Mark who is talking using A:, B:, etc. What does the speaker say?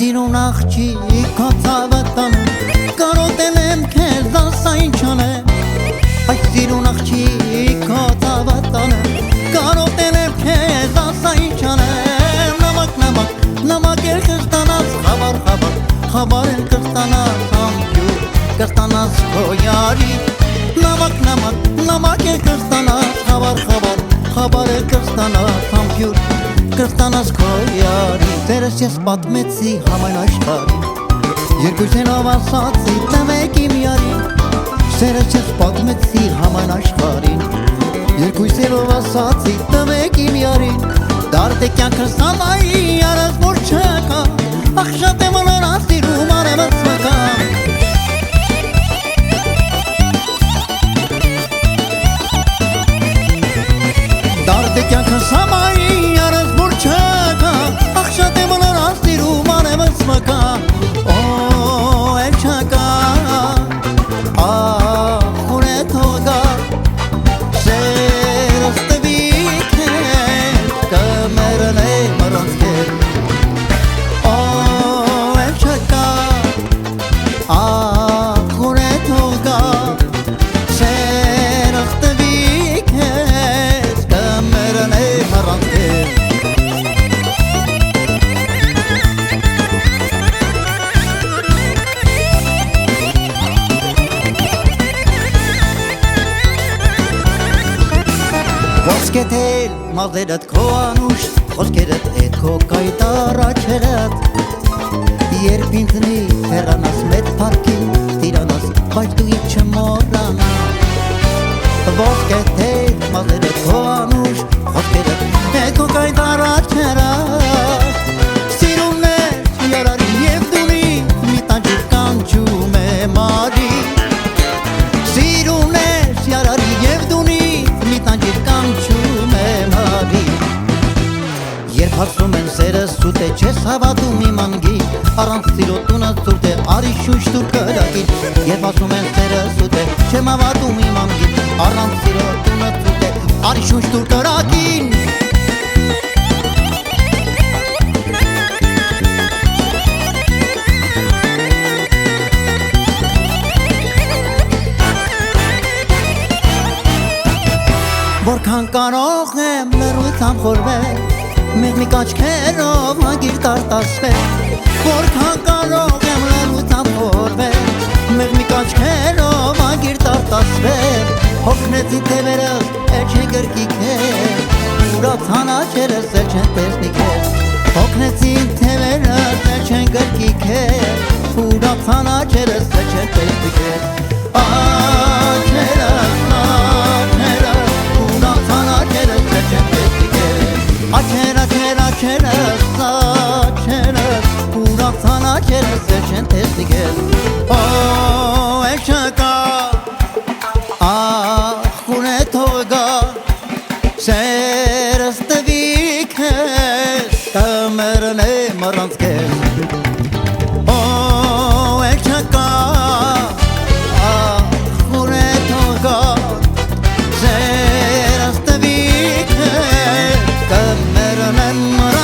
A: սիրուն աղջիկ քո ցավը տանը կարոտել եմ քեզ ասա ինչ անեմ Այս սիրուն աղջիկ քո ցավը տանը կարոտել եմ քեզ ասա ինչ անեմ Նամակ էլ կստանաս խաբար էլ կստանաս համբյուր կստանաս քո յարի Նամակ էլ կստանաս խաբար էլ կստանաս համբյուր կստանաս քո յարի Տերս ես պատմեցի համայն աշխարհին Երկուսենով ասացի տվեք իմ յարին Սերս ես պատմեցի համայն աշխարհին Երկուսենով ասացի տվեք իմ յարին Դարդ է կյանքս համայի արած որ չկա Ախ շատ եմ ոլորած սիրում արևս մկա Դարդ է կյանքս համայի արած որ չկա Ախ շատ եմ ոլորած սիրում արևս մկա Էլ չկա Ախուր է թողա Սերս տվի քեզ Կմերն է մռոնց քեզ Էլ չկա Ախուր է թողա Սերս տվի քեզ Կմերն է մռոնց քեզ Ոսկետ էլ մազերդ քո անուշ Խոսքերդ էդ քո կայտար աչերդ Երբ ինձնի հեռանաս մեծ պարքին Տիրանաս բայց դու իչ չմոռանա Ոսկետ էլ մազերդ քո անուշ Խոսքերդ էդ քո կայտար աչերդ Սիրումն է յարարի և դունի Մի տանջիր կանչում է մարի Սիրումն է յարարի և դունի Մի տանջիր կանչում է մարի Երբ հասում են սերս սուտ է չես հավատում իմ անգին Առանց սիրո տունը սուրտ է արի շուշ դուր կրակին Երբ հասում են սերս սուտ է չեմ հավատում իմ անգին Առանց սիրո տունը սուրտ է արի շուշ դուր կրակին Որքան կարող եմ լռությամբ խորվել Մեղմիկ աչքերով հագիրտ արտասվել Որքան կարող եմ լռությամբ խորվել Մեղմիկ աչքերով հագիրտ արտասվել Հոգնեցի թևերս էլ չեն գրկի քեզ Ուրացան աչերս էլ չեն տեսնի քեզ Հոգնեցի թևերս էլ չեն գրկի քեզ Ուրացան աչերս էլ չեն տեսնի քեզ Աչերս Աչերս, ուրացան աչերս էլ չեն տեսնի քեզ Էլ չկա, ախուր է թողա Սերս տվի քեզ, կմերն է մռանց քեզ Էլ չկա, ախուր է թողա Սերս տվի քեզ, կմերն է մռանց